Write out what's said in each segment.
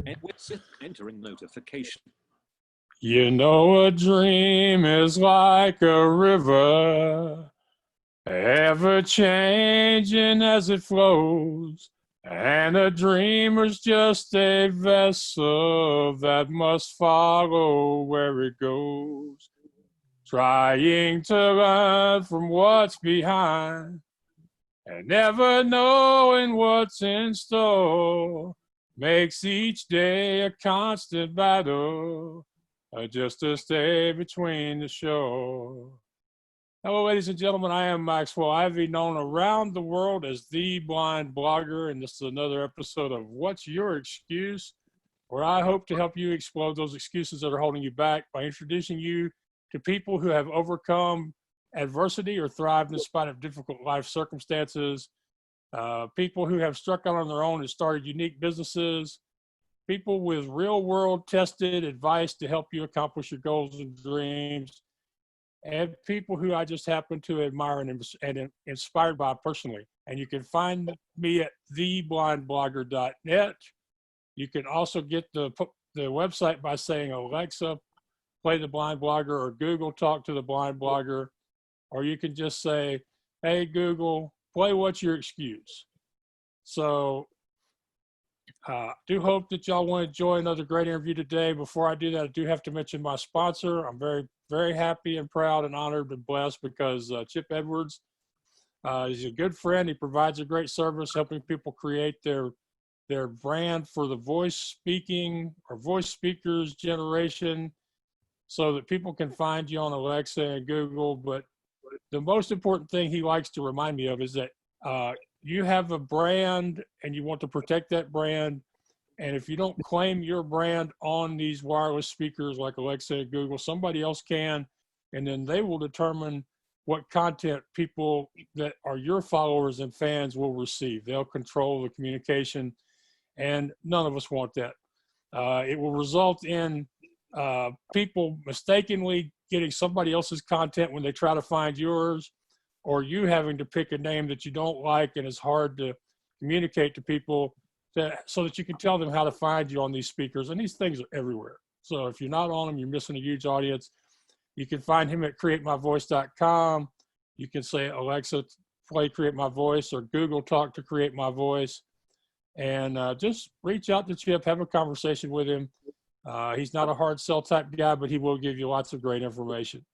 And with entering notification. You know, a dream is like a river, ever changing as it flows. And a dreamer's just a vessel that must follow where it goes, trying to learn from what's behind and never knowing what's in store. Makes each day a constant battle, just to stay between the shore. Hello, ladies and gentlemen. I am Maxwell Ivy, known around the world as the Blind Blogger, and this is another episode of What's Your Excuse, where I hope to help you explode those excuses that are holding you back by introducing you to people who have overcome adversity or thrived in spite of difficult life circumstances, people who have struck out on their own and started unique businesses, people with real world tested advice to help you accomplish your goals and dreams, and people who I just happen to admire and inspired by personally. And you can find me at theblindblogger.net. You can also get the website by saying, Alexa, play the Blind Blogger, or Google, talk to the Blind Blogger. Or you can just say, hey, Google, play What's Your Excuse. So do hope that y'all want to enjoy another great interview today. Before I do that, I do have to mention my sponsor. I'm very, very happy and proud and honored and blessed because Chip Edwards is a good friend. He provides a great service helping people create their brand for the voice speaking or voice speakers generation so that people can find you on Alexa and Google. But the most important thing he likes to remind me of is that you have a brand and you want to protect that brand. And if you don't claim your brand on these wireless speakers like Alexa and Google, somebody else can, and then they will determine what content people that are your followers and fans will receive. They'll control the communication, and none of us want that. It will result in people mistakenly getting somebody else's content when they try to find yours, or you having to pick a name that you don't like and it's hard to communicate to people so that you can tell them how to find you on these speakers. And these things are everywhere. So if you're not on them, you're missing a huge audience. You can find him at createmyvoice.com. You can say, Alexa, play Create My Voice, or Google Talk to Create My Voice. And just reach out to Chip, have a conversation with him. He's not a hard sell type guy, but he will give you lots of great information.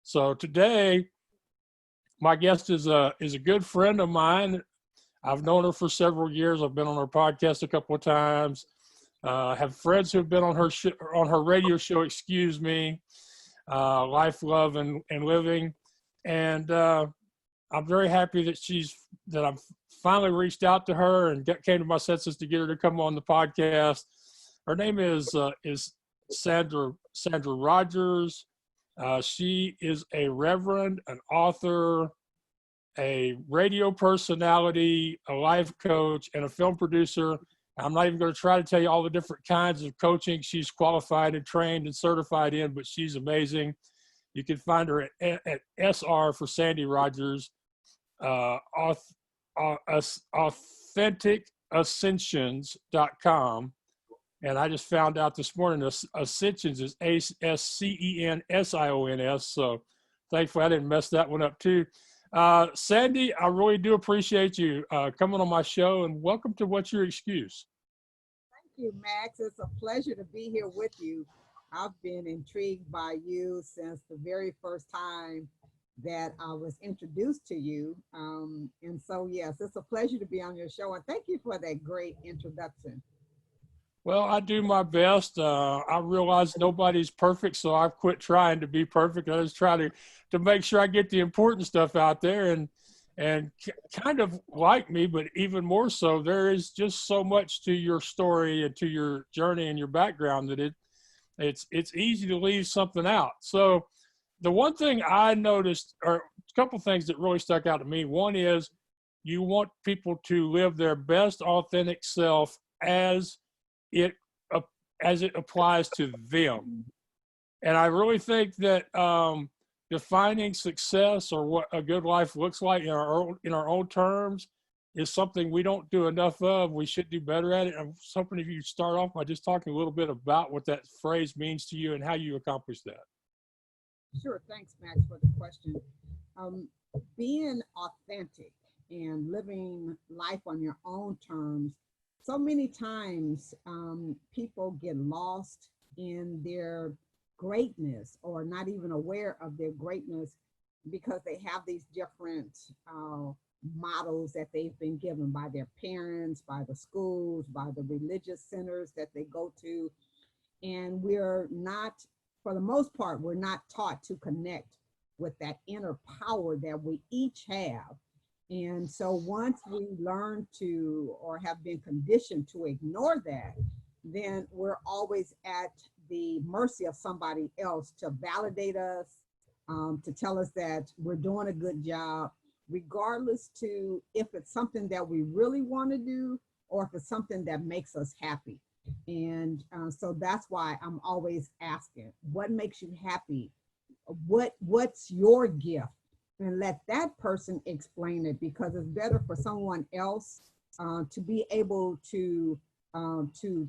So today, my guest is a good friend of mine. I've known her for several years. I've been on her podcast a couple of times. Have friends who've been on her radio show, Excuse Me, Life, Love, and Living. And I'm very happy that I've finally reached out to her and came to my senses to get her to come on the podcast. Her name is Sandra Rodgers. She is a reverend, an author, a radio personality, a life coach, and a film producer. I'm not even going to try to tell you all the different kinds of coaching she's qualified and trained and certified in, but she's amazing. You can find her at SR for Sandy Rodgers, AuthenticAscensions.com. And I just found out this morning Ascensions is ASCENSIONS. So thankfully I didn't mess that one up too. Sandy, I really do appreciate you coming on my show, and welcome to What's Your Excuse? Thank you, Max. It's a pleasure to be here with you. I've been intrigued by you since the very first time that I was introduced to you. And so, yes, it's a pleasure to be on your show. And thank you for that great introduction. Well, I do my best. I realize nobody's perfect, so I've quit trying to be perfect. I just try to make sure I get the important stuff out there, and kind of like me, but even more so, there is just so much to your story and to your journey and your background that it's easy to leave something out. So the one thing I noticed, or a couple things that really stuck out to me, one is you want people to live their best authentic self as it applies to them. And I really think that defining success or what a good life looks like in our own terms is something we don't do enough of. We should do better at it. I'm hoping if you start off by just talking a little bit about what that phrase means to you and how you accomplish that. Sure. Thanks, Max, for the question. Being authentic and living life on your own terms, so many times people get lost in their greatness or not even aware of their greatness because they have these different models that they've been given by their parents, by the schools, by the religious centers that they go to. And we're not, for the most part, we're not taught to connect with that inner power that we each have. And so once we learn to, or have been conditioned to ignore that, then we're always at the mercy of somebody else to validate us, to tell us that we're doing a good job, regardless to if it's something that we really want to do or if it's something that makes us happy. And so that's why I'm always asking, what makes you happy? What's your gift? And let that person explain it, because it's better for someone else to be able to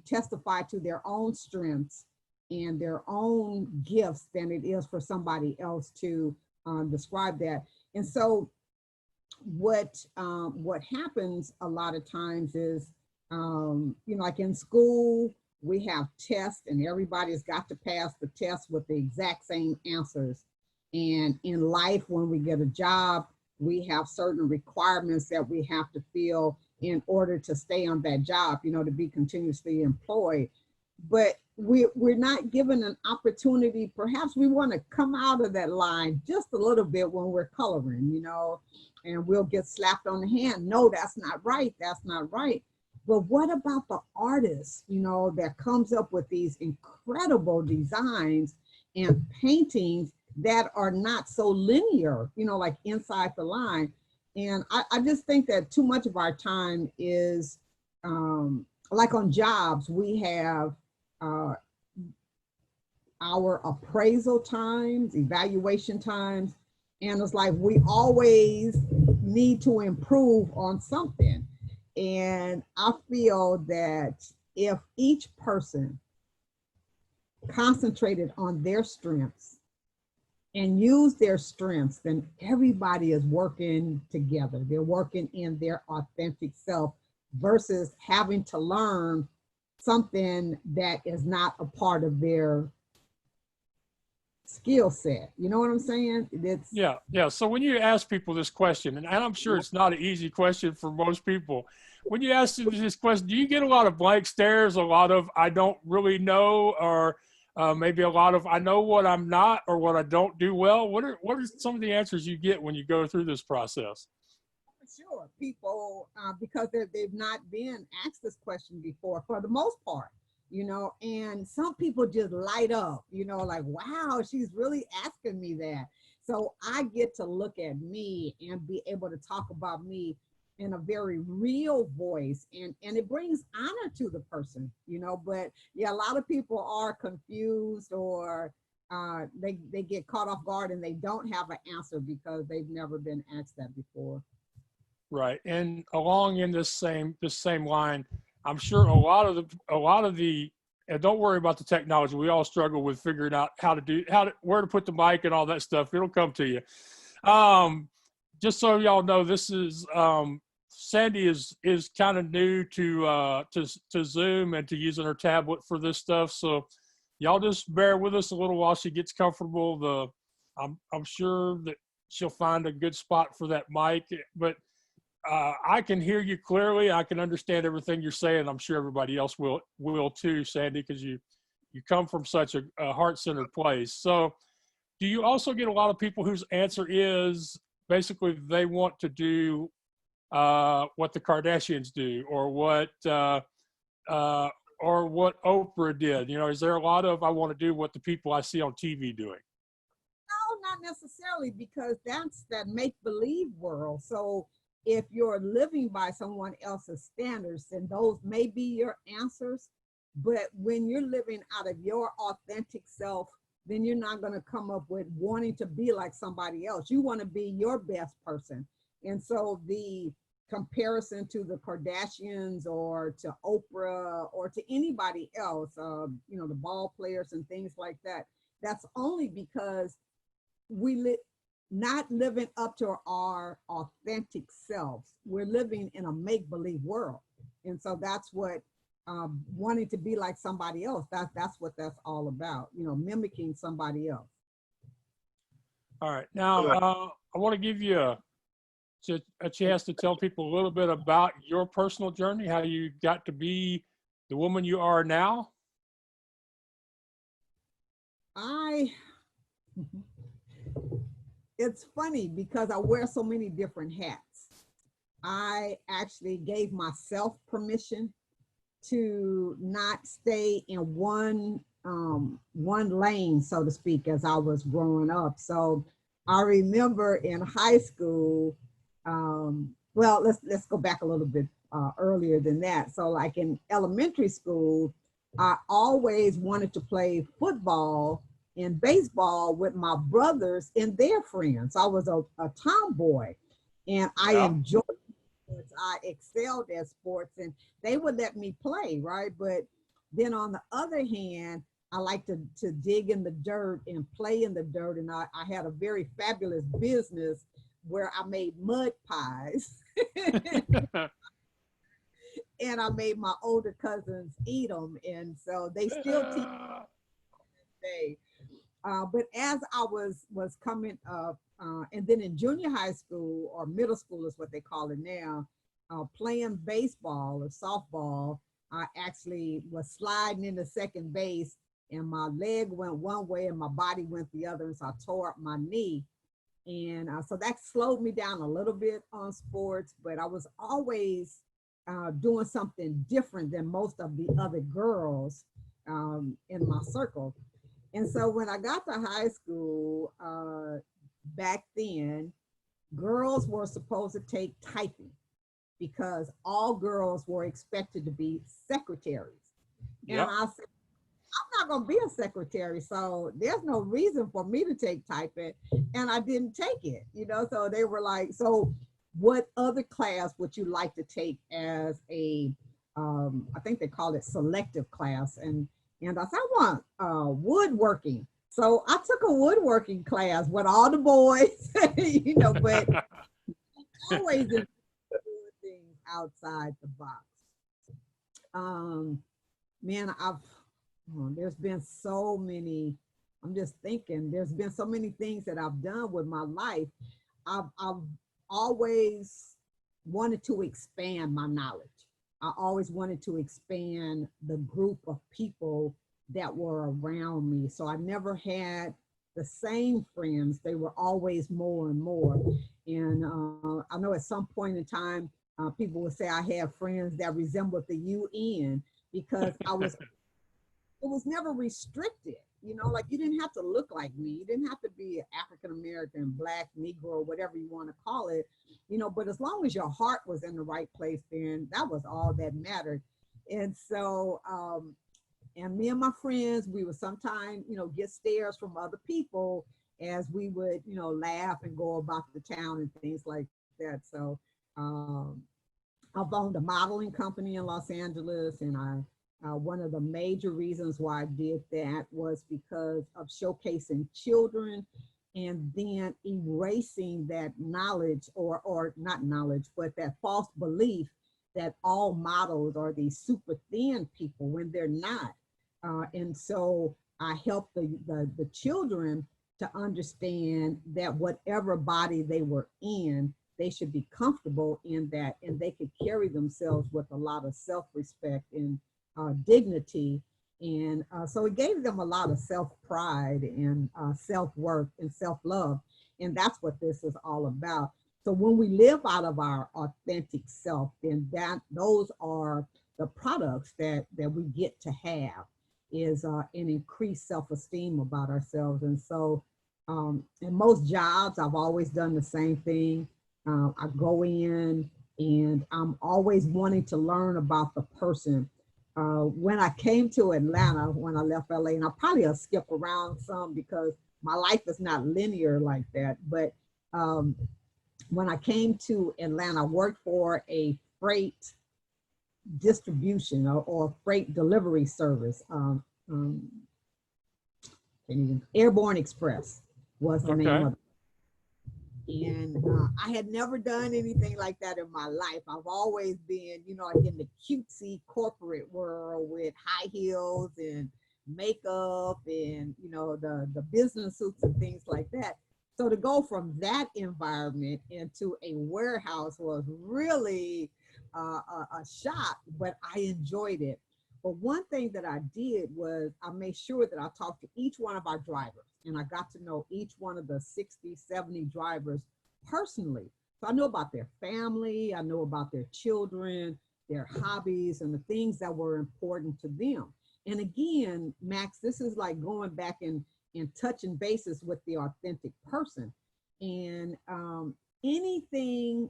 testify to their own strengths and their own gifts than it is for somebody else to describe that. And so what happens a lot of times is, like in school, we have tests and everybody's got to pass the test with the exact same answers. And in life, when we get a job, we have certain requirements that we have to fill in order to stay on that job, to be continuously employed. But we're not given an opportunity. Perhaps we want to come out of that line just a little bit when we're coloring, and we'll get slapped on the hand. No, that's not right. That's not right. But what about the artist, that comes up with these incredible designs and paintings that are not so linear, like inside the line? And I just think that too much of our time is like on jobs, we have our appraisal times, evaluation times, and it's like we always need to improve on something. And I feel that if each person concentrated on their strengths and use their strengths, then everybody is working together. They're working in their authentic self versus having to learn something that is not a part of their skill set. You know what I'm saying? Yeah. So when you ask people this question, and I'm sure it's not an easy question for most people, when you ask them this question, do you get a lot of blank stares, a lot of I don't really know, or maybe a lot of I know what I'm not or what I don't do well? What are some of the answers you get when you go through this process? Sure, people, because they've not been asked this question before for the most part, and some people just light up, like, wow, she's really asking me that. So I get to look at me and be able to talk about me in a very real voice, and it brings honor to the person, but yeah, a lot of people are confused, or they get caught off guard and they don't have an answer because they've never been asked that before. Right. And along in this same line, I'm sure a lot of the and don't worry about the technology. We all struggle with figuring out where to put the mic and all that stuff. It'll come to you. Just so y'all know, this is Sandy is kind of new to Zoom and to using her tablet for this stuff. So y'all just bear with us a little while she gets comfortable. I'm sure that she'll find a good spot for that mic, but I can hear you clearly. I can understand everything you're saying. I'm sure everybody else will too, Sandy, because you come from such a heart-centered place. So do you also get a lot of people whose answer is basically they want to do what the Kardashians do, or what Oprah did? Is there a lot of I want to do what the people I see on TV doing? No, not necessarily, because that's that make-believe world. So if you're living by someone else's standards, then those may be your answers. But when you're living out of your authentic self, then you're not going to come up with wanting to be like somebody else. You want to be your best person. And so the comparison to the Kardashians or to Oprah or to anybody else, you know, the ball players and things like that. That's only because we not living up to our authentic selves. We're living in a make-believe world. And so that's what wanting to be like somebody else, that's what that's all about, you know, mimicking somebody else. All right. Now, I want to give you a chance to tell people a little bit about your personal journey, how you got to be the woman you are now. It's funny because I wear so many different hats. I actually gave myself permission to not stay in one lane, so to speak, as I was growing up. So I remember in high school, well, let's go back a little bit earlier than that. So like in elementary school, I always wanted to play football and baseball with my brothers and their friends. I was a tomboy, and I enjoyed sports. I excelled at sports, and they would let me play, right? But then on the other hand, I like to dig in the dirt and play in the dirt. And I had a very fabulous business where I made mud pies. And I made my older cousins eat them. And so they still teach me today. But as I was coming up, and then in junior high school, or middle school is what they call it now, playing baseball or softball, I actually was sliding into second base, and my leg went one way and my body went the other, and so I tore up my knee. And so that slowed me down a little bit on sports, but I was always doing something different than most of the other girls in my circle. And so when I got to high school, back then, girls were supposed to take typing because all girls were expected to be secretaries. And I said, I'm not going to be a secretary, so there's no reason for me to take typing. And I didn't take it, you know, so they were like, so what other class would you like to take as a, I think they call it selective class. And I said, I want woodworking. So I took a woodworking class with all the boys, you know, but always doing things outside the box. Man, there's been so many, I'm just thinking, there's been so many things that I've done with my life. I've always wanted to expand my knowledge. I always wanted to expand the group of people that were around me. So I never had the same friends. They were always more and more. And I know at some point in time, people would say I have friends that resembled the UN because it was never restricted. You know, like you didn't have to look like me. You didn't have to be African-American, Black, Negro, whatever you want to call it, you know, but as long as your heart was in the right place, then that was all that mattered. And so, and me and my friends, we would sometimes, you know, get stares from other people as we would, you know, laugh and go about the town and things like that. So I've owned a modeling company in Los Angeles, and one of the major reasons why I did that was because of showcasing children and then erasing that knowledge or not knowledge, but that false belief that all models are these super thin people when they're not. And so I helped the children to understand that whatever body they were in, they should be comfortable in that, and they could carry themselves with a lot of self-respect and dignity. And so it gave them a lot of self-pride and self-worth and self-love. And that's what this is all about. So when we live out of our authentic self, then those are the products that we get to have, is an increased self-esteem about ourselves. And so in most jobs, I've always done the same thing. I go in and I'm always wanting to learn about the person. When I came to Atlanta, when I left LA, and I probably will skip around some because my life is not linear like that, but when I came to Atlanta, I worked for a freight distribution or freight delivery service. Airborne Express was the name of it. And I had never done anything like that in my life. I've always been, you know, like in the cutesy corporate world with high heels and makeup and, you know, the business suits and things like that. So to go from that environment into a warehouse was really a shock, but I enjoyed it. But one thing that I did was I made sure that I talked to each one of our drivers, and I got to know each one of the 60, 70 drivers personally. So I know about their family, I know about their children, their hobbies, and the things that were important to them. And again, Max, this is like going back and touching bases with the authentic person. And anything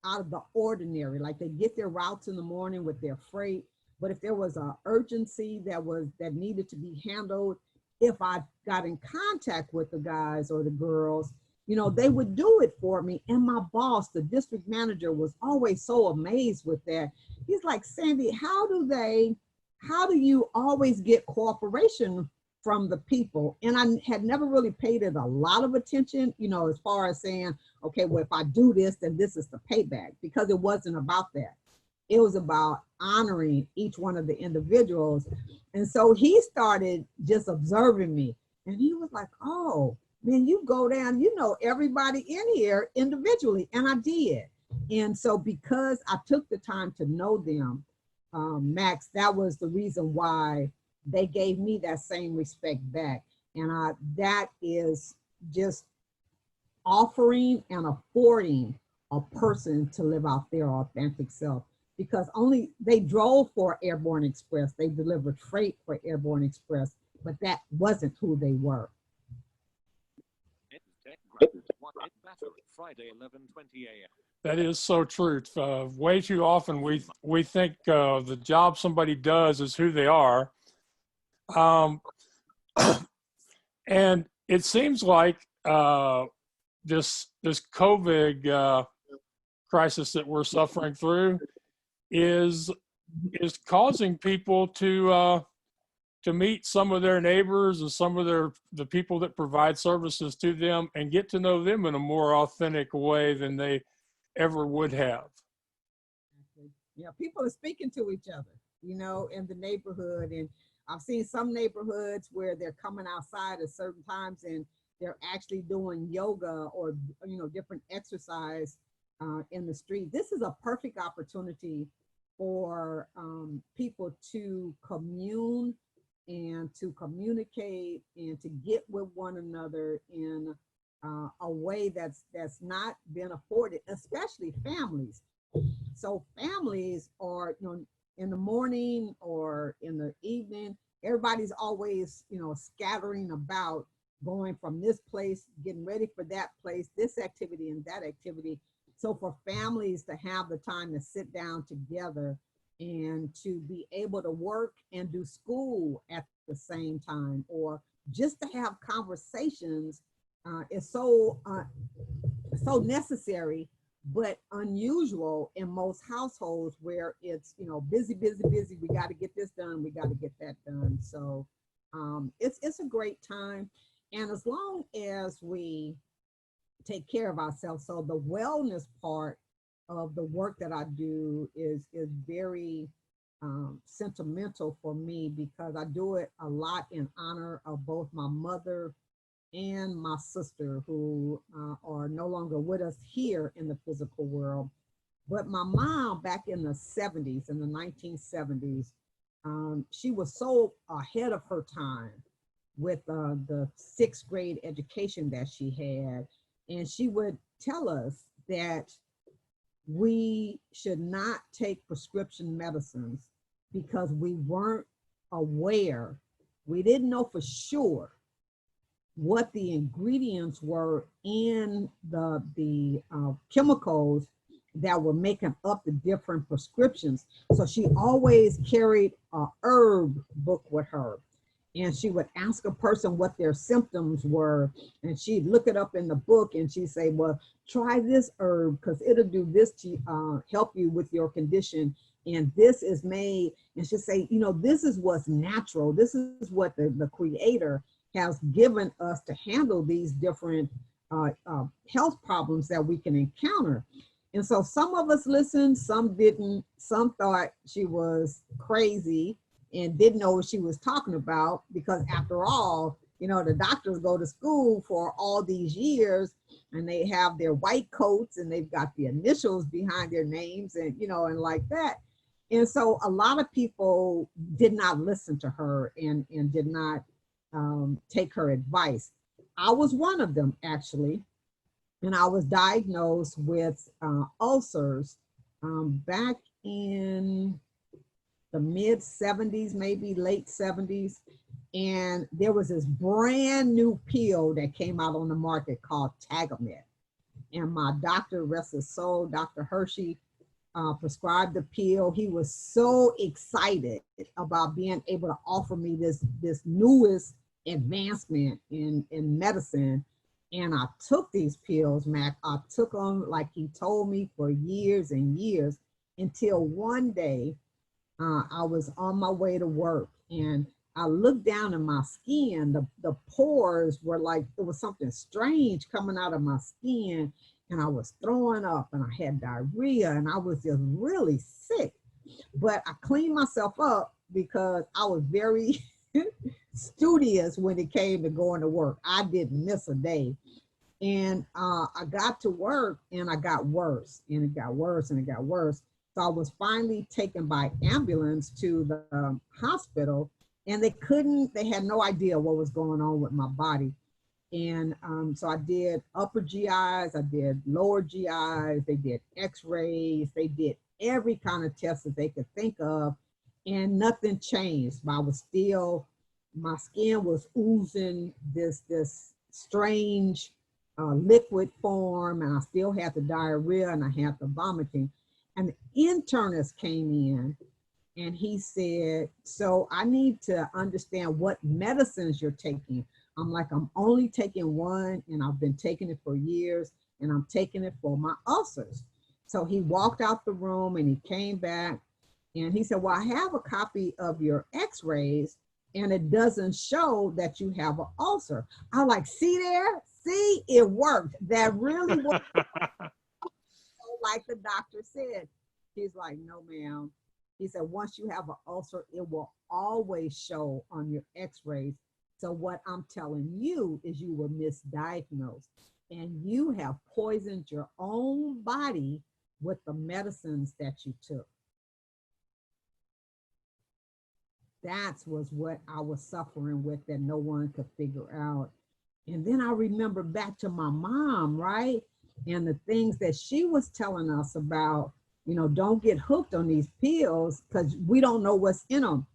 out of the ordinary, like they get their routes in the morning with their freight, but if there was an urgency that needed to be handled, if I got in contact with the guys or the girls, you know, they would do it for me. And my boss, the district manager, was always so amazed with that. He's like, Sandy, how do you always get cooperation from the people? And I had never really paid it a lot of attention, you know, as far as saying, okay, well, if I do this, then this is the payback, because it wasn't about that. It was about honoring each one of the individuals. And so he started just observing me, and he was like, oh, man, you go down, you know, everybody in here individually. And I did. And so because I took the time to know them, Max, that was the reason why they gave me that same respect back. And that is just offering and affording a person to live out their authentic self. Because only they drove for Airborne Express, they delivered freight for Airborne Express, but that wasn't who they were. Friday, 11:20 a.m. That is so true. Way too often we think the job somebody does is who they are. And it seems like this COVID crisis that we're suffering through is causing people to meet some of their neighbors and some of the people that provide services to them and get to know them in a more authentic way than they ever would have. Yeah, people are speaking to each other, you know, in the neighborhood. And I've seen some neighborhoods where they're coming outside at certain times and they're actually doing yoga or, you know, different exercise in the street. This is a perfect opportunity for people to commune and to communicate and to get with one another in a way that's not been afforded, especially families. So families are, you know, in the morning or in the evening, everybody's always, you know, scattering about, going from this place, getting ready for that place, this activity and that activity. So for families to have the time to sit down together and to be able to work and do school at the same time, or just to have conversations is so necessary, but unusual in most households where it's, you know, busy. We got to get this done. We got to get that done. So it's a great time. And as long as we take care of ourselves, so the wellness part of the work that I do is very sentimental for me, because I do it a lot in honor of both my mother and my sister, who are no longer with us here in the physical world. But my mom, back in the 70s, in the 1970s, she was so ahead of her time with the 6th grade education that she had. And she would tell us that we should not take prescription medicines because we weren't aware. We didn't know for sure what the ingredients were in the chemicals that were making up the different prescriptions. So she always carried a herb book with her. and she would ask a person what their symptoms were, and she'd look it up in the book, and she'd say, well, try this herb because it'll do this to help you with your condition. And this is made, and she'd say, you know, this is what's natural. This is what the creator has given us to handle these different health problems that we can encounter. And so some of us listened, some didn't, some thought she was crazy and didn't know what she was talking about, because after all, you know, the doctors go to school for all these years and they have their white coats and they've got the initials behind their names and, you know, and like that. And so a lot of people did not listen to her and did not take her advice. I was one of them, actually. And I was diagnosed with ulcers back in the mid 70s, maybe late 70s. And there was this brand new pill that came out on the market called Tagamet. And my doctor, rest his soul, Dr. Hershey, prescribed the pill. He was so excited about being able to offer me this newest advancement in medicine. And I took these pills, Mac. I took them like he told me for years and years, until one day I was on my way to work and I looked down at my skin. The pores were like, there was something strange coming out of my skin, and I was throwing up and I had diarrhea and I was just really sick. But I cleaned myself up because I was very studious when it came to going to work. I didn't miss a day. And I got to work and I got worse, and it got worse and it got worse. So I was finally taken by ambulance to the hospital, and they had no idea what was going on with my body. And so I did upper GIs, I did lower GIs, they did x-rays, they did every kind of test that they could think of, and nothing changed. I was still, my skin was oozing this strange liquid form, and I still had the diarrhea and I had the vomiting. And the internist came in and he said, so I need to understand what medicines you're taking. I'm like, I'm only taking one, and I've been taking it for years, and I'm taking it for my ulcers. So he walked out the room and he came back and he said, well, I have a copy of your x-rays and it doesn't show that you have an ulcer. I like, see there? See, it worked. That really worked. Like the doctor said. He's like, no, ma'am. He said, once you have an ulcer, it will always show on your x-rays. So what I'm telling you is you were misdiagnosed and you have poisoned your own body with the medicines that you took. That was what I was suffering with that no one could figure out. And then I remember back to my mom, right? And the things that she was telling us about, you know, don't get hooked on these pills because we don't know what's in them.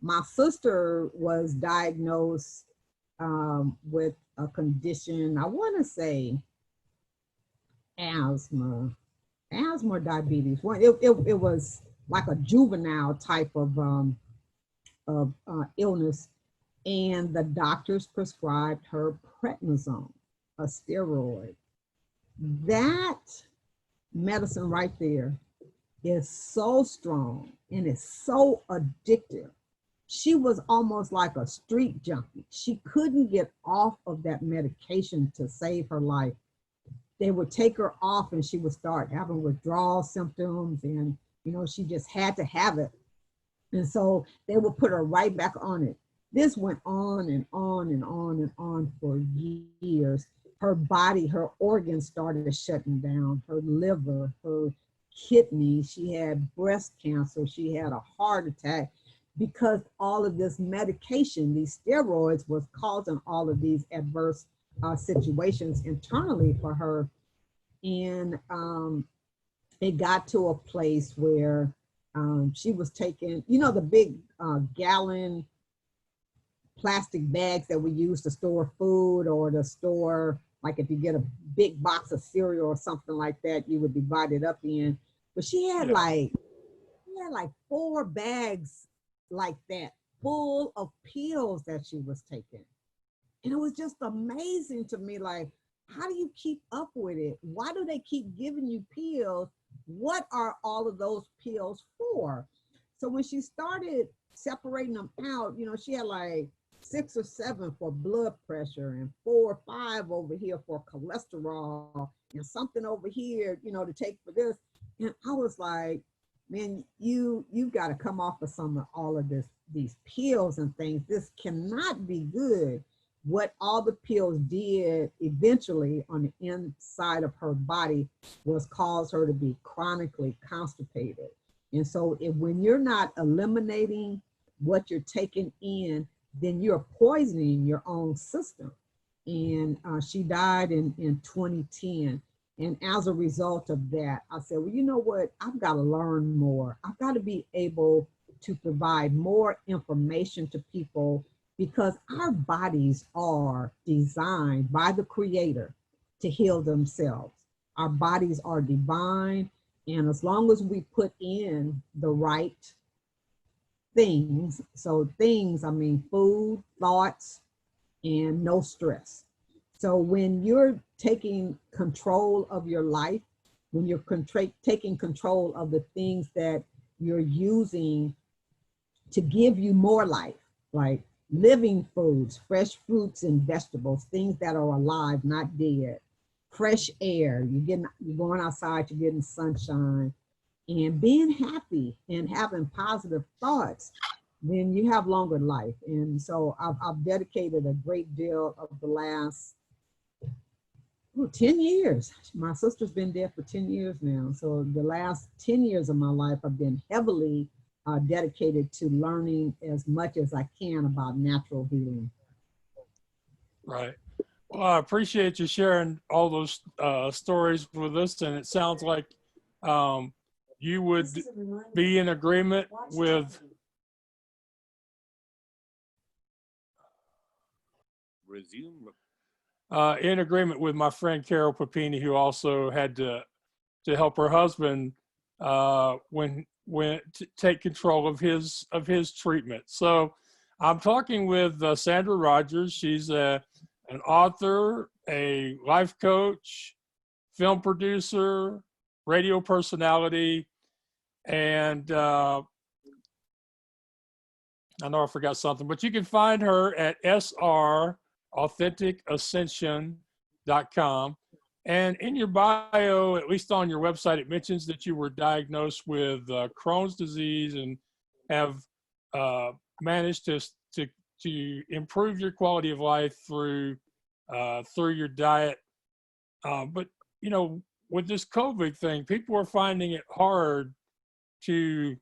My sister was diagnosed with a condition, I want to say asthma or diabetes. It was like a juvenile type of illness. And the doctors prescribed her prednisone, a steroid. That medicine right there is so strong and it's so addictive. She was almost like a street junkie. She couldn't get off of that medication to save her life. They would take her off and she would start having withdrawal symptoms, and you know, she just had to have it. And so they would put her right back on it. This went on and on and on and on for years. Her body, her organs started shutting down, her liver, her kidneys. She had breast cancer. She had a heart attack because all of this medication, these steroids, was causing all of these adverse situations internally for her. And it got to a place where she was taking, you know, the big gallon plastic bags that we use to store food, or to store, like if you get a big box of cereal or something like that, you would divide it up in. But she had like 4 bags like that full of pills that she was taking. And it was just amazing to me, like, how do you keep up with it? Why do they keep giving you pills? What are all of those pills for? So when she started separating them out, you know, she had like 6 or 7 for blood pressure and 4 or 5 over here for cholesterol and something over here, you know, to take for this. And I was like, man, you've got to come off of some of all of these pills and things. This cannot be good. What all the pills did eventually on the inside of her body was cause her to be chronically constipated. And so when you're not eliminating what you're taking in, then you're poisoning your own system. And she died in 2010. And as a result of that, I said, well, you know what? I've got to learn more. I've got to be able to provide more information to people, because our bodies are designed by the Creator to heal themselves. Our bodies are divine. And as long as we put in the right things, so things, I mean, food, thoughts, and no stress. So when you're taking control of your life, when you're taking control of the things that you're using to give you more life, like living foods, fresh fruits and vegetables, things that are alive, not dead, fresh air, you're going outside, you're getting sunshine, and being happy and having positive thoughts, then you have longer life. And so I've dedicated a great deal of the last 10 years. My sister's been dead for 10 years now. So the last 10 years of my life, I've been heavily dedicated to learning as much as I can about natural healing. Right. Well, I appreciate you sharing all those stories with us. And it sounds like you would be in agreement with in agreement with my friend Carol Papini, who also had to help her husband when to take control of his treatment. So I'm talking with Sandra Rodgers. She's an author, a life coach, film producer, radio personality, and I know I forgot something, but you can find her at srauthenticascension.com. And in your bio, at least on your website, it mentions that you were diagnosed with Crohn's disease and have managed to improve your quality of life through your diet. But you know, with this COVID thing, people are finding it hard to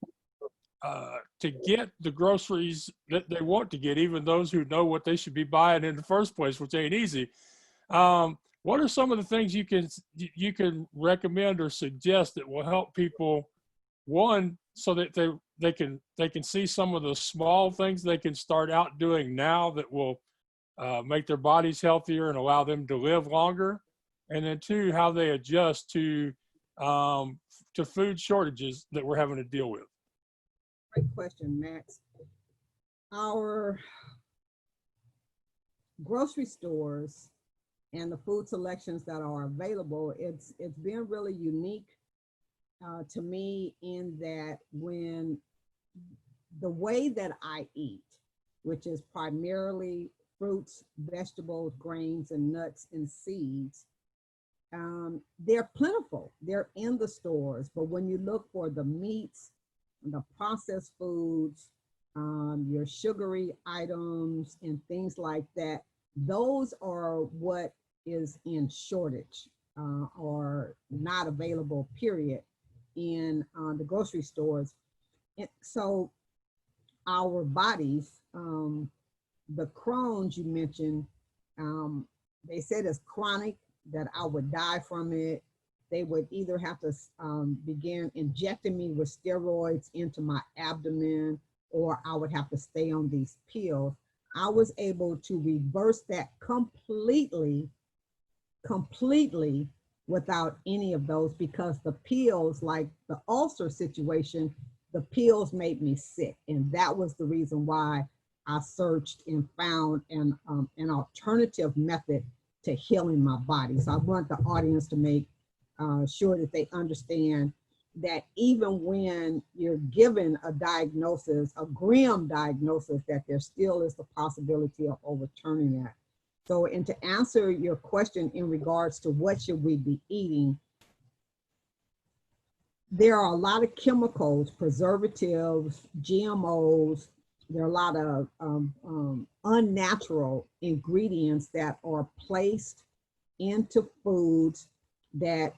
get the groceries that they want to get, even those who know what they should be buying in the first place, which ain't easy. What are some of the things you can recommend or suggest that will help people, one, so that they can see some of the small things they can start out doing now that will make their bodies healthier and allow them to live longer, and then two, how they adjust to food shortages that we're having to deal with? Great question, Max. Our grocery stores and the food selections that are available, it's been really unique to me, in that when the way that I eat, which is primarily fruits, vegetables, grains, and nuts and seeds, they're plentiful. They're in the stores. But when you look for the meats, the processed foods, your sugary items and things like that, those are what is in shortage or not available, period, in the grocery stores. And so our bodies, the Crohn's you mentioned, they said it's chronic, that I would die from it. They would either have to begin injecting me with steroids into my abdomen, or I would have to stay on these pills. I was able to reverse that completely without any of those, because the pills, like the ulcer situation, the pills made me sick. And that was the reason why I searched and found an alternative method to healing my body. So I want the audience to make sure that they understand that even when you're given a diagnosis, a grim diagnosis, that there still is the possibility of overturning that. So, and to answer your question in regards to what should we be eating, there are a lot of chemicals, preservatives, GMOs. There are a lot of unnatural ingredients that are placed into foods that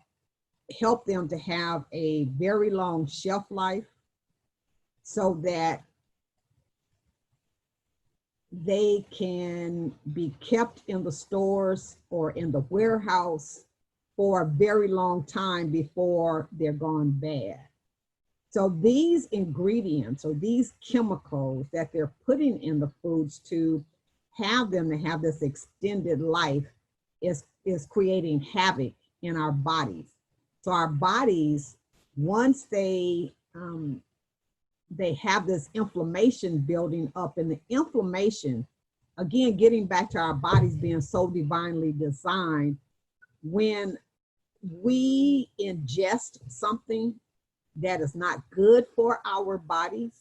help them to have a very long shelf life so that they can be kept in the stores or in the warehouse for a very long time before they're gone bad. So these ingredients or these chemicals that they're putting in the foods to have them to have this extended life is creating havoc in our bodies. So our bodies, once they have this inflammation building up, and the inflammation, again, getting back to our bodies being so divinely designed, when we ingest something that is not good for our bodies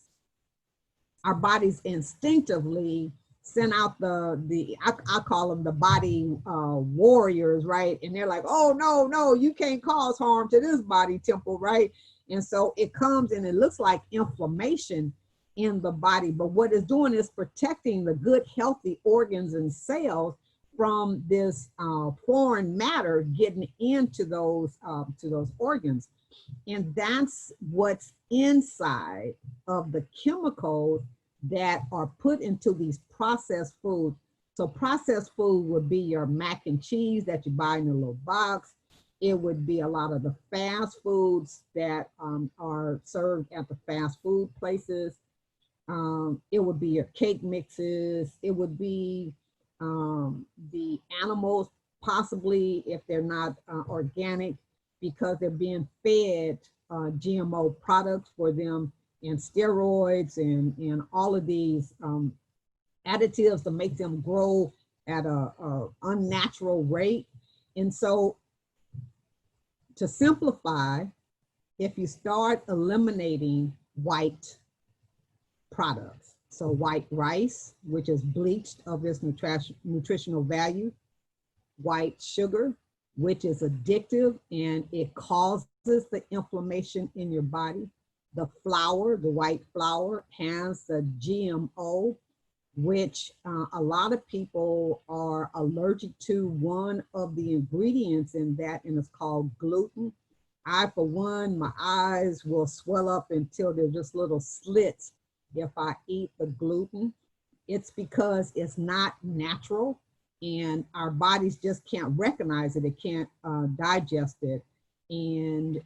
instinctively send out I call them the body warriors, right? And they're like, oh, no, you can't cause harm to this body temple, right? And so it comes and it looks like inflammation in the body, but what it's doing is protecting the good, healthy organs and cells from this foreign matter getting into those organs. And that's what's inside of the chemicals that are put into these processed foods. So processed food would be your mac and cheese that you buy in a little box. It would be a lot of the fast foods that are served at the fast food places. It would be your cake mixes. It would be the animals, possibly if they're not organic, because they're being fed GMO products for them, and steroids and all of these additives to make them grow at a unnatural rate. And so to simplify, if you start eliminating white products, so white rice, which is bleached of its nutritional value, white sugar, which is addictive and it causes the inflammation in your body. The flour, the white flour, has the GMO, which a lot of people are allergic to one of the ingredients in that, and it's called gluten. I, for one, my eyes will swell up until they're just little slits if I eat the gluten. It's because it's not natural and our bodies just can't recognize it. It can't digest it. And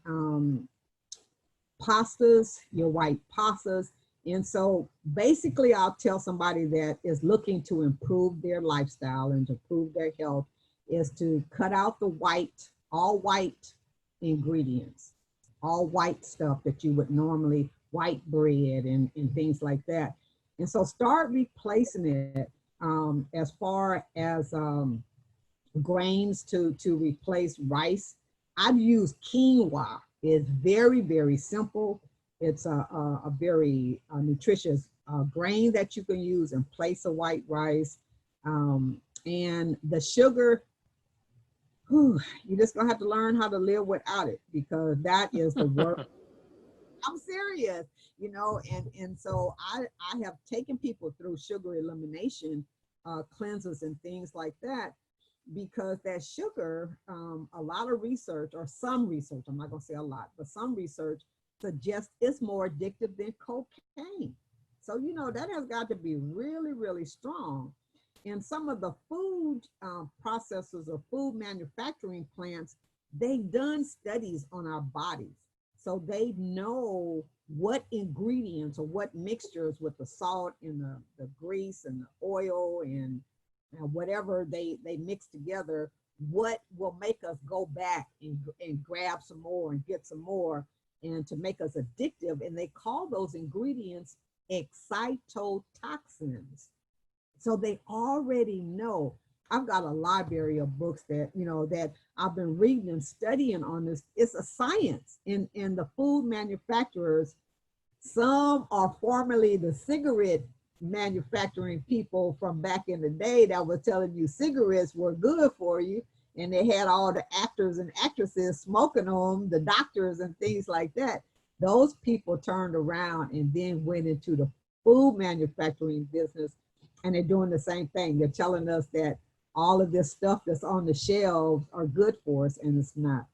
pastas, your white pastas. And so basically I'll tell somebody that is looking to improve their lifestyle and to improve their health is to cut out the white, all white ingredients, all white stuff that you would normally, white bread and things like that. And so start replacing it as far as grains to replace rice. I've used quinoa. It's very, very simple. It's a very nutritious grain that you can use in place of white rice. And the sugar, you just gonna have to learn how to live without it, because that is the work. I'm serious, you know, and so I have taken people through sugar elimination cleanses and things like that, because that sugar, a lot of research, or some research, I'm not gonna say a lot, but some research suggests it's more addictive than cocaine. So, you know, that has got to be really, really strong. And some of the food processors or food manufacturing plants, they've done studies on our bodies. So they know what ingredients or what mixtures with the salt and the grease and the oil and whatever they mix together, what will make us go back and grab some more and get some more. and to make us addictive. And they call those ingredients excitotoxins. So they already know. I've got a library of books that, that I've been reading and studying on this. It's a science in the food manufacturers. Some are formerly the cigarette manufacturing people from back in the day that were telling you cigarettes were good for you. And they had all the actors and actresses smoking them, the doctors and things like that. Those people turned around and then went into the food manufacturing business, and they're doing the same thing. They're telling us that all of this stuff that's on the shelves are good for us, and it's not.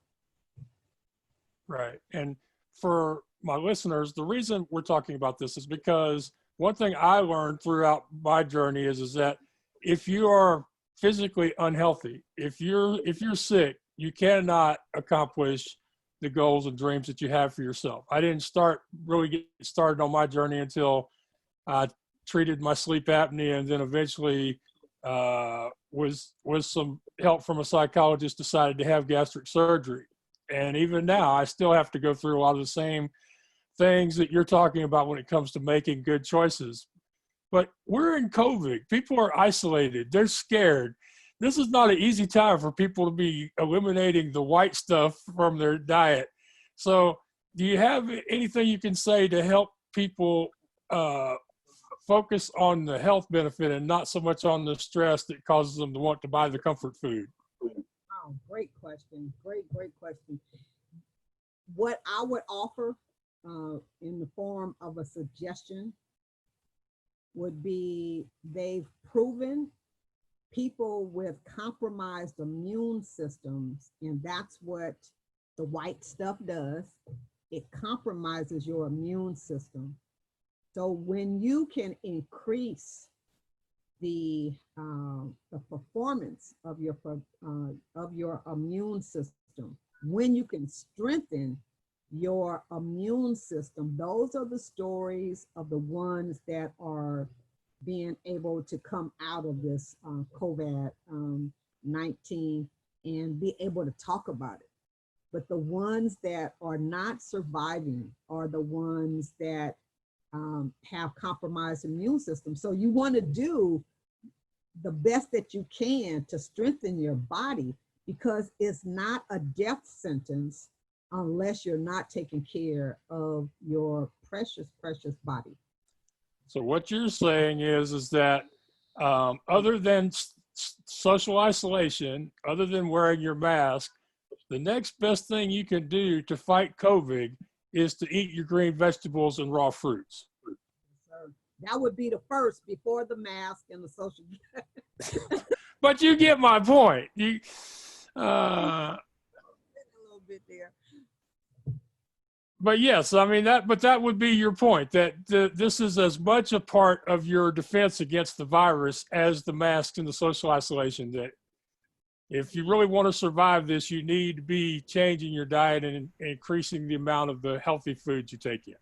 Right. And for my listeners, the reason we're talking about this is because one thing I learned throughout my journey is that if you are physically unhealthy, if you're sick, you cannot accomplish the goals and dreams that you have for yourself. I didn't really get started on my journey until I treated my sleep apnea, and then eventually with some help from a psychologist decided to have gastric surgery. And even now, I still have to go through a lot of the same things that you're talking about when it comes to making good choices. But we're in COVID. People are isolated. They're scared. This is not an easy time for people to be eliminating the white stuff from their diet. So do you have anything you can say to help people focus on the health benefit and not so much on the stress that causes them to want to buy the comfort food? Oh, great question. Great question. What I would offer in the form of a suggestion would be, they've proven people with compromised immune systems, and that's what the white stuff does. It compromises your immune system. So when you can increase the performance of your immune system, when you can strengthen your immune system, those are the stories of the ones that are being able to come out of this COVID-19 and be able to talk about it. But the ones that are not surviving are the ones that have compromised immune system. So you want to do the best that you can to strengthen your body, because it's not a death sentence unless you're not taking care of your precious body. So what you're saying is that other than social isolation, other than wearing your mask, the next best thing you can do to fight COVID is to eat your green vegetables and raw fruits. That would be the first, before the mask and the social. But you get my point. You a little bit there. But yes, I mean that would be your point, that this is as much a part of your defense against the virus as the masks and the social isolation. That if you really want to survive this, you need to be changing your diet and increasing the amount of the healthy foods you take in.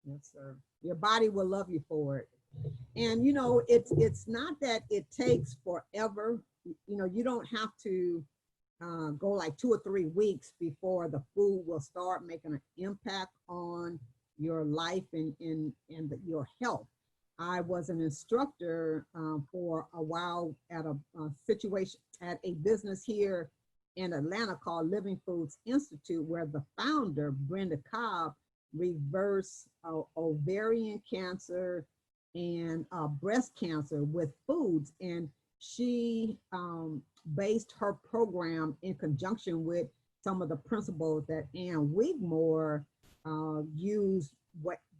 Yes, sir. Your body will love you for it. And it's not that it takes forever. You don't have to go like 2 or 3 weeks before the food will start making an impact on your life and your health. I was an instructor for a while at a situation at a business here in Atlanta called Living Foods Institute, where the founder, Brenda Cobb, reversed ovarian cancer and breast cancer with foods. And she based her program in conjunction with some of the principles that Ann Wigmore used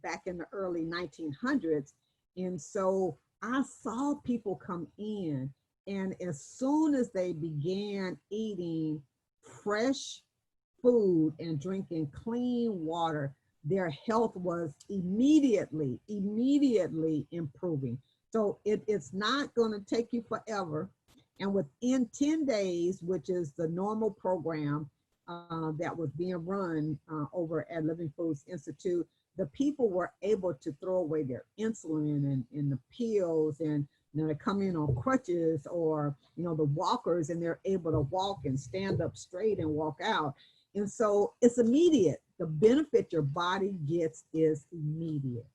back in the early 1900s. And so I saw people come in, and as soon as they began eating fresh food and drinking clean water, their health was immediately improving. So it's not going to take you forever. And within 10 days, which is the normal program that was being run over at Living Foods Institute, the people were able to throw away their insulin and the pills, and they come in on crutches or the walkers, and they're able to walk and stand up straight and walk out. And so it's immediate. The benefit your body gets is immediate.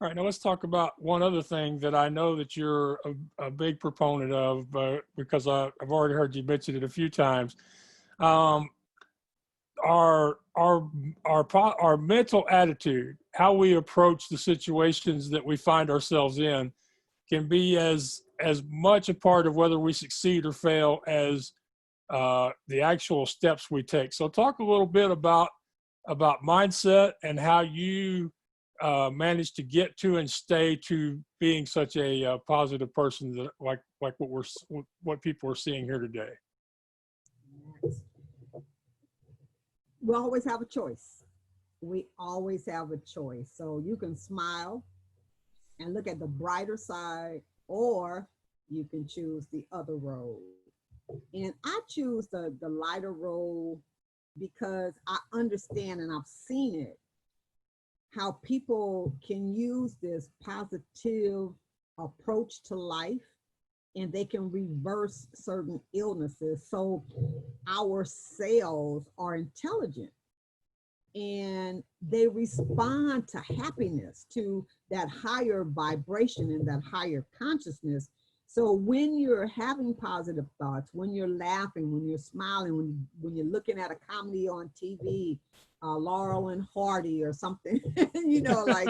All right, now let's talk about one other thing that I know that you're a big proponent of, because I've already heard you mention it a few times. Our mental attitude, how we approach the situations that we find ourselves in, can be as much a part of whether we succeed or fail as the actual steps we take. So talk a little bit about mindset and how you manage to get to and stay to being such a positive person, that like what people are seeing here today. We always have a choice. We always have a choice. So you can smile and look at the brighter side, or you can choose the other road. And I choose the lighter road because I understand, and I've seen it, how people can use this positive approach to life, and they can reverse certain illnesses. So our cells are intelligent, and they respond to happiness, to that higher vibration and that higher consciousness. So when you're having positive thoughts, when you're laughing, when you're smiling, when you're looking at a comedy on TV, Laurel and Hardy or something, you know, like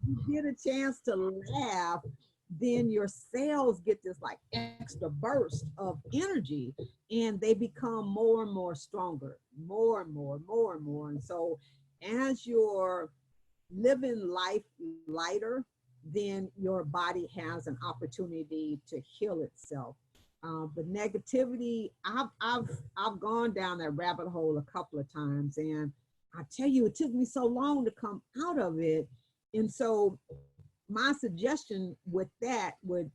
you get a chance to laugh, then your cells get this like extra burst of energy, and they become more and more stronger, more and more. And so as you're living life lighter, then your body has an opportunity to heal itself. The negativity, I've gone down that rabbit hole a couple of times, and I tell you, it took me so long to come out of it. And so my suggestion with that would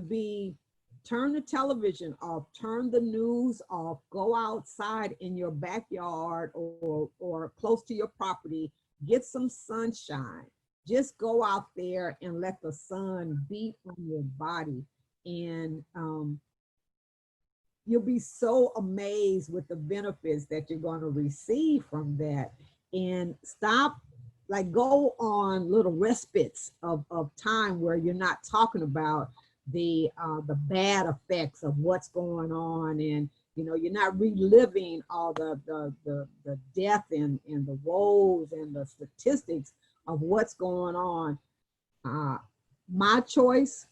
be, turn the television off, turn the news off, go outside in your backyard or close to your property, get some sunshine. Just go out there and let the sun beat on your body, and you'll be so amazed with the benefits that you're going to receive from that. And stop, like, go on little respites of time where you're not talking about the bad effects of what's going on, and you know, you're not reliving all the death and the woes and the statistics of what's going on. My choice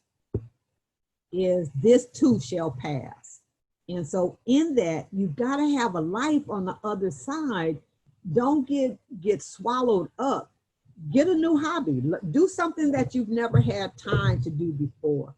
is, this too shall pass. And so in that, you've got to have a life on the other side. Don't get swallowed up. Get a new hobby. Do something that you've never had time to do before.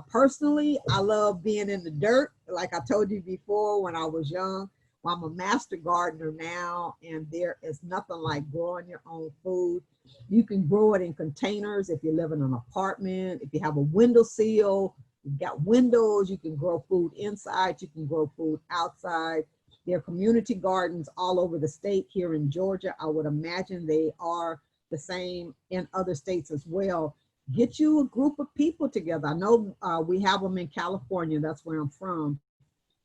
Personally, I love being in the dirt. Like I told you before, when I was young, well, I'm a master gardener now, and there is nothing like growing your own food. You can grow it in containers if you live in an apartment. If you have a windowsill, you've got windows, you can grow food inside, you can grow food outside. There are community gardens all over the state. Here in Georgia, I would imagine they are the same in other states as well. Get you a group of people together. I know we have them in California, that's where I'm from.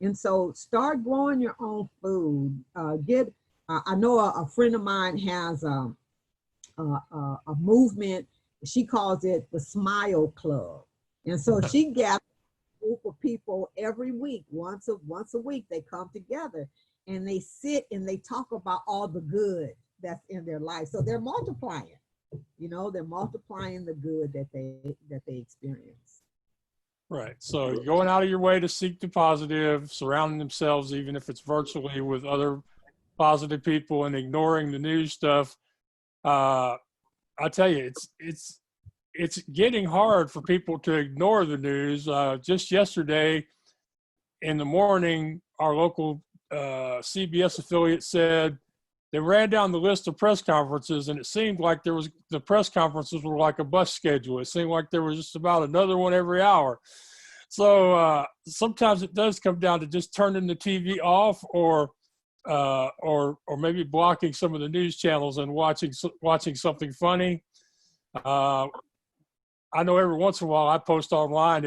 And so start growing your own food. I know a friend of mine has a movement. She calls it the Smile Club. And so she gathers a group of people every week, once a week, they come together and they sit and they talk about all the good that's in their life. So they're multiplying, you know, they're multiplying the good that they experience. Right. So going out of your way to seek the positive, surrounding themselves, even if it's virtually, with other positive people, and ignoring the news stuff. I tell you, it's getting hard for people to ignore the news. Just yesterday in the morning, our local CBS affiliate said they ran down the list of press conferences, and it seemed like the press conferences were like a bus schedule. It seemed like there was just about another one every hour. So sometimes it does come down to just turning the TV off, or maybe blocking some of the news channels and watching something funny. I know every once in a while I post online,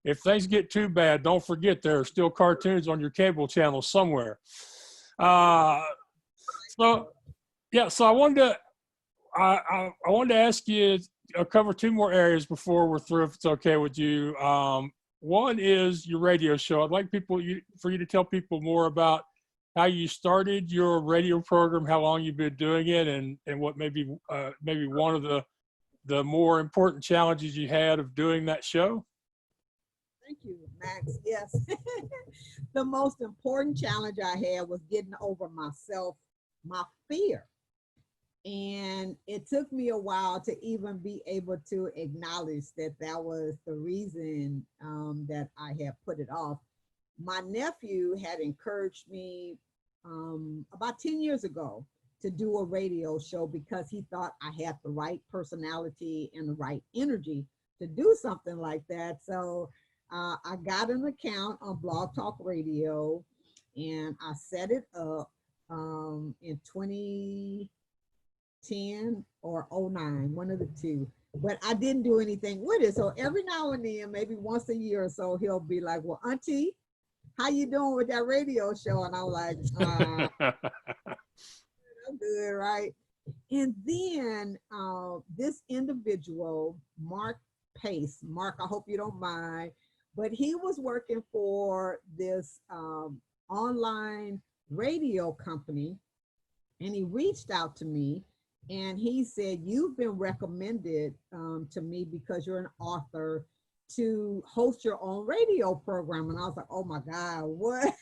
if things get too bad, don't forget there are still cartoons on your cable channel somewhere. So yeah, so I wanted to I wanted to ask you, cover two more areas before we're through, if it's okay with you. One is your radio show. I'd like for you to tell people more about how you started your radio program, how long you've been doing it, and what maybe one of the more important challenges you had of doing that show. Thank you, Max. Yes. The most important challenge I had was getting over myself, my fear. And it took me a while to even be able to acknowledge that that was the reason that I had put it off. My nephew had encouraged me about 10 years ago to do a radio show because he thought I had the right personality and the right energy to do something like that. So I got an account on Blog Talk Radio and I set it up in 2010 or 09, one of the two. But I didn't do anything with it. So every now and then, maybe once a year or so, he'll be like, well, Auntie, how you doing with that radio show? And I'm like, I'm good, right? And then this individual, Mark Pace, Mark, I hope you don't mind, but he was working for this online radio company, and he reached out to me and he said, you've been recommended to me because you're an author to host your own radio program. And I was like, oh my God, what?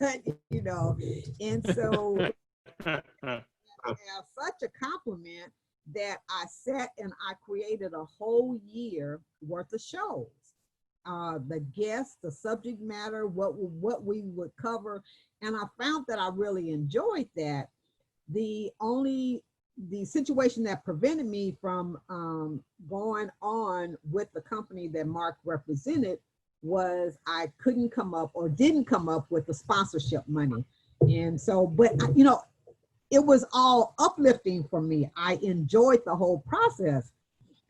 You know, and so such a compliment that I sat and I created a whole year worth of shows. The guests, the subject matter, what we would cover. And I found that I really enjoyed that. The situation that prevented me from going on with the company that Mark represented was I couldn't come up or didn't come up with the sponsorship money. And so, but you know, it was all uplifting for me. I enjoyed the whole process.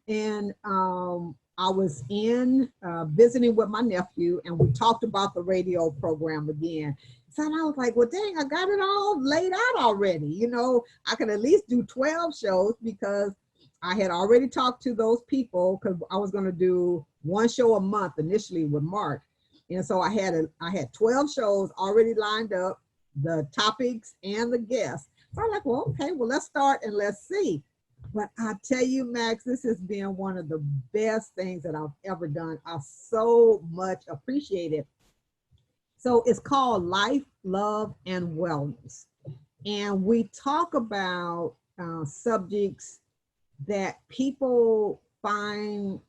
And I was visiting with my nephew and we talked about the radio program again. So I was like, well, dang, I got it all laid out already. You know, I could at least do 12 shows because I had already talked to those people because I was going to do one show a month initially with Mark. And so I had 12 shows already lined up, the topics and the guests. So I'm like, well, okay, well, let's start and let's see. But I tell you, Max, this has been one of the best things that I've ever done. I so much appreciate it. So it's called Life, Love, and Wellness. And we talk about subjects that people find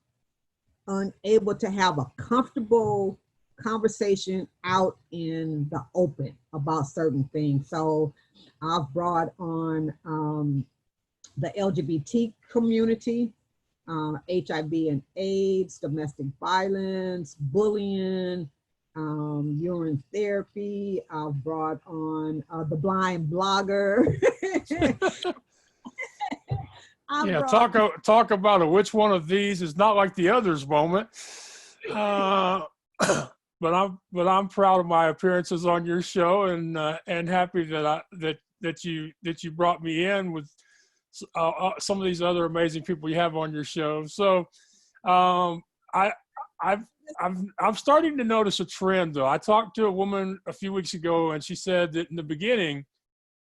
unable to have a comfortable conversation out in the open about certain things. So I've brought on the LGBT community, HIV and AIDS, domestic violence, bullying, urine therapy. I've brought on the blind blogger. Yeah, talk about a which one of these is not like the others moment. But I'm proud of my appearances on your show and happy that you brought me in with some of these other amazing people you have on your show. So I'm starting to notice a trend though. I talked to a woman a few weeks ago and she said that in the beginning,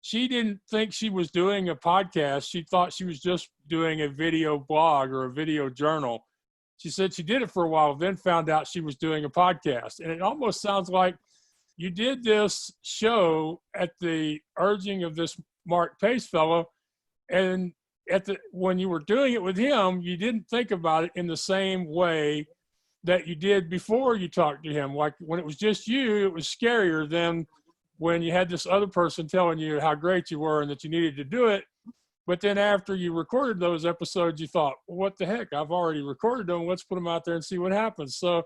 she didn't think she was doing a podcast. She thought she was just doing a video blog or a video journal. She said she did it for a while, then found out she was doing a podcast. And it almost sounds like you did this show at the urging of this Mark Pace fellow. And when you were doing it with him, you didn't think about it in the same way that you did before you talked to him. Like when it was just you, it was scarier than when you had this other person telling you how great you were and that you needed to do it. But then after you recorded those episodes, you thought, well, what the heck? I've already recorded them. Let's put them out there and see what happens. So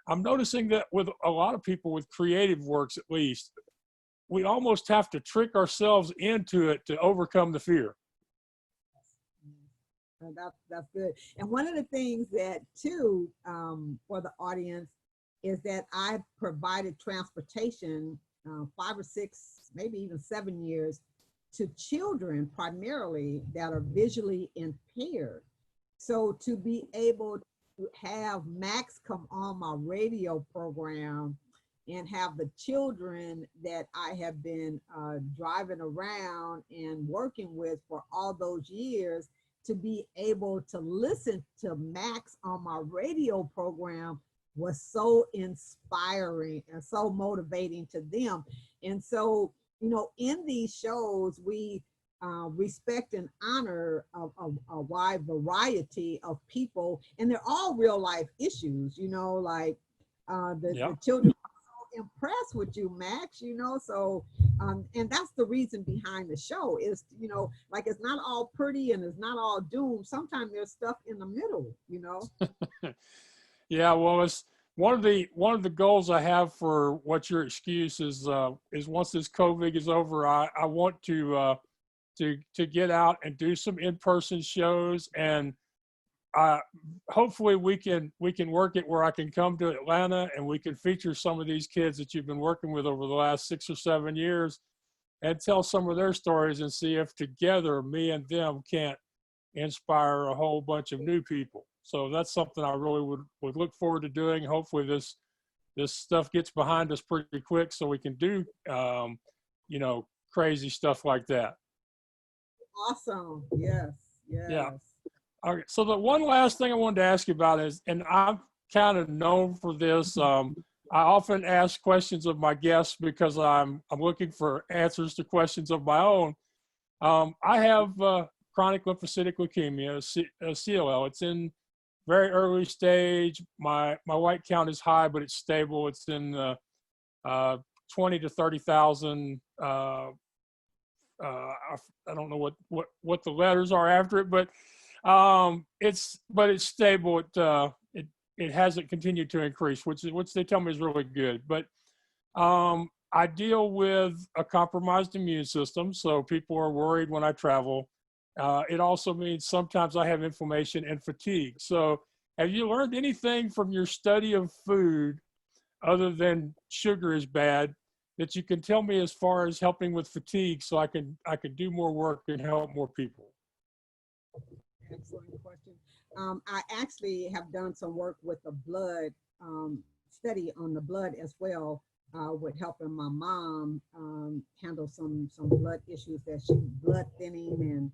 I'm noticing that with a lot of people with creative works, at least, we almost have to trick ourselves into it to overcome the fear. That's good. And one of the things that too, for the audience is that I provided transportation 5 or 6 maybe even 7 years, to children primarily that are visually impaired. So to be able to have Max come on my radio program and have the children that I have been driving around and working with for all those years, to be able to listen to Max on my radio program was so inspiring and so motivating to them. And so, you know, in these shows, we respect and honor a wide variety of people, and they're all real life issues, you know, like the children are so impressed with you, Max, you know, so and that's the reason behind the show is, you know, like it's not all pretty and it's not all doom. Sometimes there's stuff in the middle, you know. Yeah, well, it's one of the goals I have for What's Your Excuse is once this COVID is over, I want to get out and do some in-person shows, and hopefully we can work it where I can come to Atlanta and we can feature some of these kids that you've been working with over the last 6 or 7 years and tell some of their stories and see if together me and them can't inspire a whole bunch of new people. So that's something I really would look forward to doing. Hopefully this stuff gets behind us pretty quick so we can do, you know, crazy stuff like that. Awesome. Yes. Yes. Yeah. Okay. So the one last thing I wanted to ask you about is, and I'm kind of known for this, I often ask questions of my guests because I'm looking for answers to questions of my own. I have chronic lymphocytic leukemia, CLL. It's in very early stage. My white count is high, but it's stable. It's in 20 to 30,000. I don't know what the letters are after it, but it's stable. It hasn't continued to increase, which they tell me is really good. But I deal with a compromised immune system, so people are worried when I travel. It also means sometimes I have inflammation and fatigue. So have you learned anything from your study of food other than sugar is bad that you can tell me as far as helping with fatigue so I can do more work and help more people? Excellent question. I actually have done some work with the blood, study on the blood as well, with helping my mom handle some blood issues that she blood thinning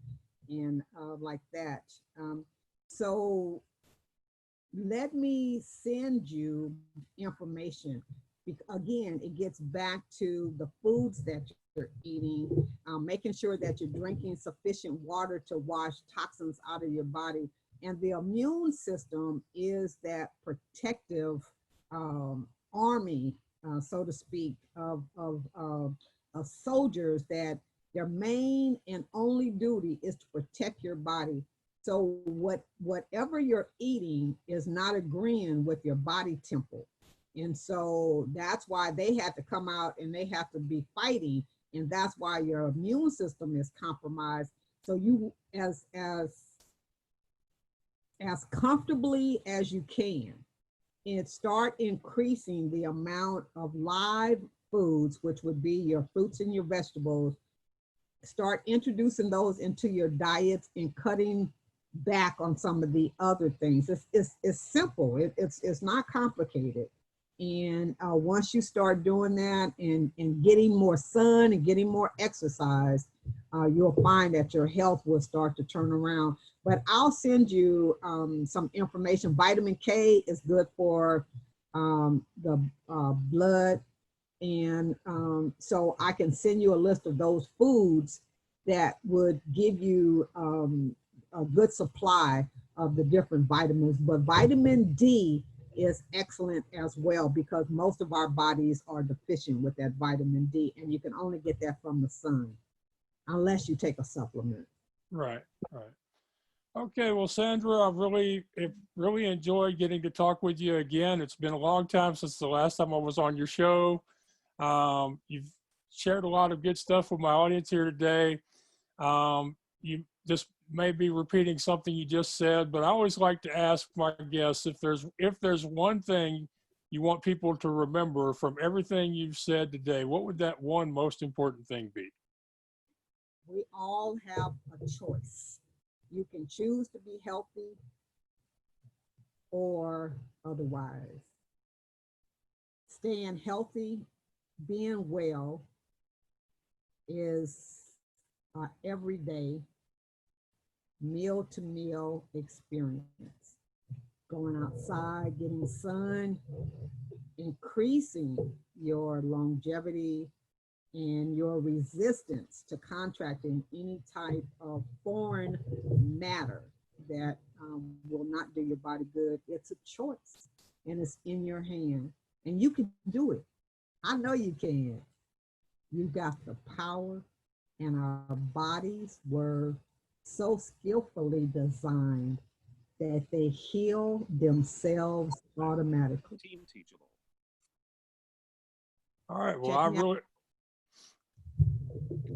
and like that. So let me send you information. Again, it gets back to the foods that you're eating, making sure that you're drinking sufficient water to wash toxins out of your body. And the immune system is that protective army, so to speak, of soldiers that their main and only duty is to protect your body. So whatever you're eating is not agreeing with your body temple. And so that's why they had to come out and they have to be fighting. And that's why your immune system is compromised. So you, as comfortably as you can, and start increasing the amount of live foods, which would be your fruits and your vegetables. Start introducing those into your diets and cutting back on some of the other things. It's simple. It's not complicated. And once you start doing that and getting more sun and getting more exercise, you'll find that your health will start to turn around. But I'll send you some information. Vitamin K is good for the blood. And so I can send you a list of those foods that would give you a good supply of the different vitamins. But vitamin D is excellent as well, because most of our bodies are deficient with that vitamin D, and you can only get that from the sun unless you take a supplement. Right. Okay, well, Sandra, I've really enjoyed getting to talk with you again. It's been a long time since the last time I was on your show. You've shared a lot of good stuff with my audience here today. You just may be repeating something you just said, but I always like to ask my guests if there's one thing you want people to remember from everything you've said today, what would that one most important thing be? We all have a choice. You can choose to be healthy or otherwise. Staying healthy, being well is an everyday meal to meal experience. Going outside, getting sun, increasing your longevity and your resistance to contracting any type of foreign matter that will not do your body good. It's a choice and it's in your hand and you can do it. I know you can. You got the power, and our bodies were so skillfully designed that they heal themselves automatically. Team Teachable. All right. Well, Checking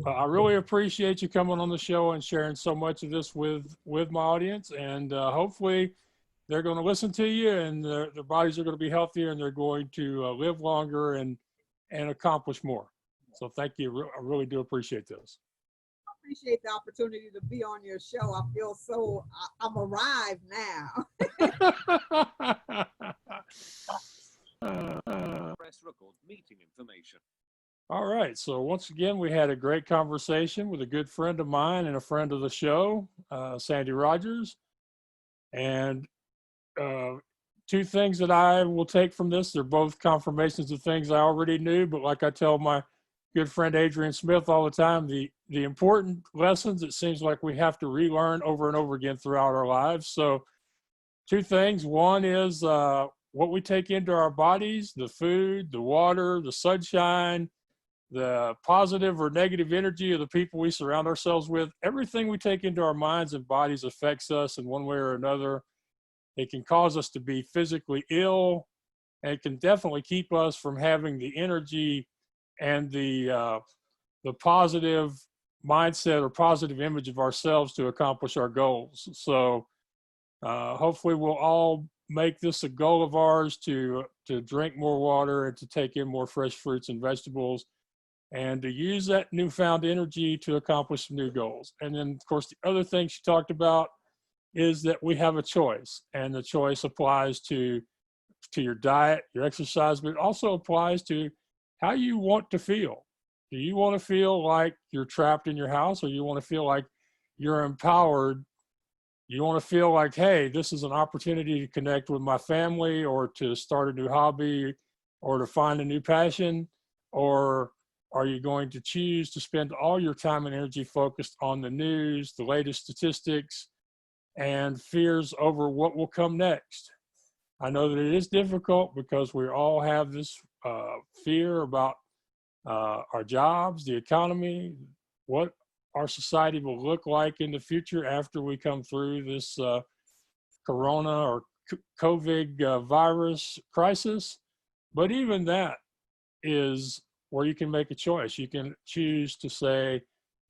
I really appreciate you coming on the show and sharing so much of this with my audience. And hopefully they're going to listen to you, and their bodies are going to be healthier, and they're going to live longer and accomplish more. So thank you. I really do appreciate this. I appreciate the opportunity to be on your show. I feel so, I'm arrived now. Press record meeting information. All right. So once again, we had a great conversation with a good friend of mine and a friend of the show, Sandy Rodgers. And two things that I will take from this, they're both confirmations of things I already knew, but like I tell my good friend Adrian Smith all the time, the important lessons, it seems like we have to relearn over and over again throughout our lives. So two things. One is what we take into our bodies, the food, the water, the sunshine, the positive or negative energy of the people we surround ourselves with. Everything we take into our minds and bodies affects us in one way or another. It can cause us to be physically ill, and it can definitely keep us from having the energy and the positive mindset or positive image of ourselves to accomplish our goals. So hopefully we'll all make this a goal of ours to drink more water and to take in more fresh fruits and vegetables, and to use that newfound energy to accomplish some new goals. And then, of course, the other thing she talked about is that we have a choice, and the choice applies to your diet, your exercise, but it also applies to how you want to feel. Do you want to feel like you're trapped in your house, or you want to feel like you're empowered? You want to feel like, hey, this is an opportunity to connect with my family, or to start a new hobby, or to find a new passion? Or are you going to choose to spend all your time and energy focused on the news, the latest statistics, and fears over what will come next? I know that it is difficult because we all have this fear about our jobs, the economy, what our society will look like in the future after we come through this corona or COVID virus crisis. But even that is where you can make a choice. You can choose to say,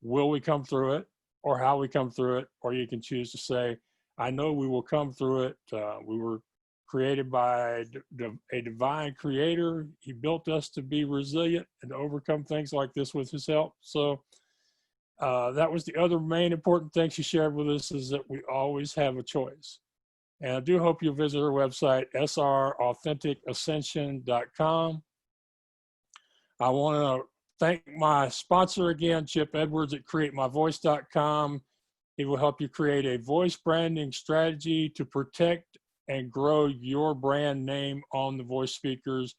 will we come through it, or how we come through it? Or you can choose to say, I know we will come through it. We were created by a divine creator. He built us to be resilient and to overcome things like this with his help. So that was the other main important thing she shared with us, is that we always have a choice. And I do hope you'll visit her website, srauthenticascension.com. I want to thank my sponsor again, Chip Edwards at createmyvoice.com. He will help you create a voice branding strategy to protect and grow your brand name on the voice speakers.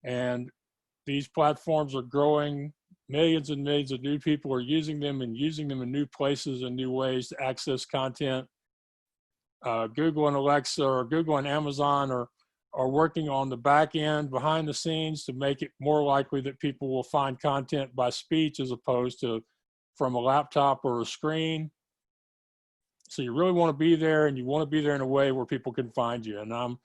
And these platforms are growing. Millions and millions of new people are using them, and using them in new places and new ways to access content. Google and Alexa, or Google and Amazon are working on the back end behind the scenes to make it more likely that people will find content by speech as opposed to from a laptop or a screen. So you really want to be there, and you want to be there in a way where people can find you. And I'm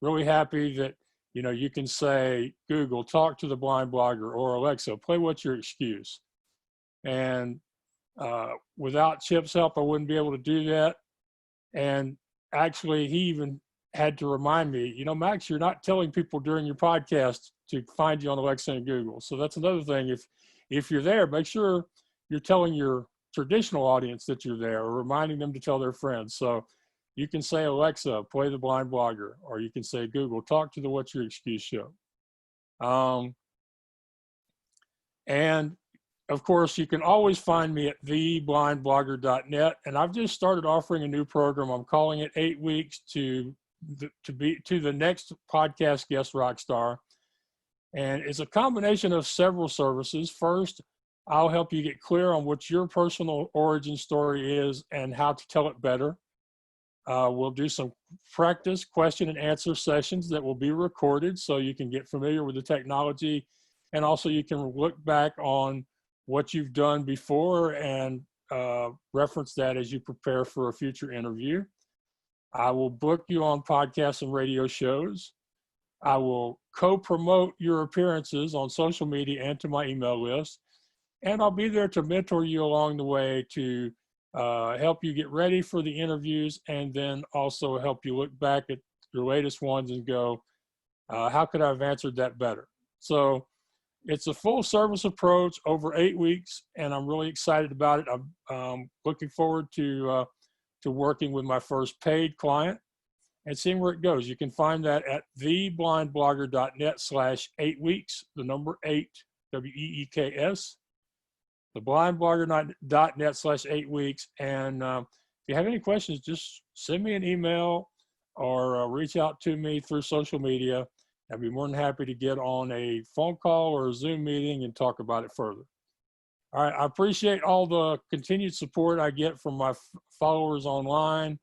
really happy that, you can say, Google, talk to the blind blogger, or Alexa, play What's Your Excuse? And without Chip's help, I wouldn't be able to do that. And actually, he even had to remind me, you know, Max, you're not telling people during your podcast to find you on Alexa and Google. So that's another thing. If you're there, make sure you're telling your traditional audience that you're there, or reminding them to tell their friends. So you can say, Alexa, play the Blind Blogger, or you can say, Google, talk to the What's Your Excuse show. And of course, you can always find me at theblindblogger.net. And I've just started offering a new program. I'm calling it 8 weeks to the next podcast guest rock star. And it's a combination of several services. First, I'll help you get clear on what your personal origin story is and how to tell it better. We'll do some practice question and answer sessions that will be recorded so you can get familiar with the technology. And also you can look back on what you've done before and reference that as you prepare for a future interview. I will book you on podcasts and radio shows. I will co-promote your appearances on social media and to my email list. And I'll be there to mentor you along the way to help you get ready for the interviews, and then also help you look back at your latest ones and go, how could I have answered that better? So it's a full service approach over 8 weeks, and I'm really excited about it. I'm looking forward to working with my first paid client and seeing where it goes. You can find that at theblindblogger.net/8 weeks, the number 8, WEEKS, theblindblogger.net/8 weeks. And if you have any questions, just send me an email or reach out to me through social media. I'd be more than happy to get on a phone call or a Zoom meeting and talk about it further. All right, I appreciate all the continued support I get from my followers online.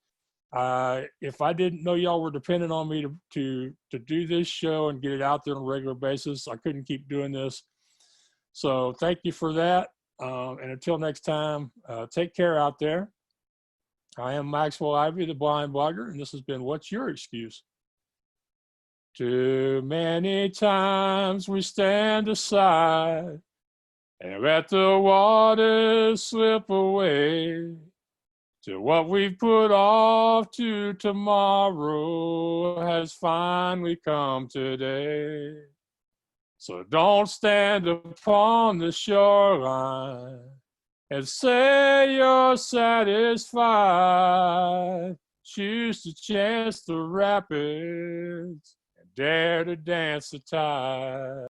If I didn't know y'all were dependent on me to do this show and get it out there on a regular basis, I couldn't keep doing this. So thank you for that. And until next time, take care out there. I am Maxwell Ivy, the Blind Blogger, and this has been What's Your Excuse? Too many times we stand aside and let the waters slip away, till what we've put off to tomorrow has finally come today. So don't stand upon the shoreline and say you're satisfied. Choose to chance the rapids and dare to dance the tide.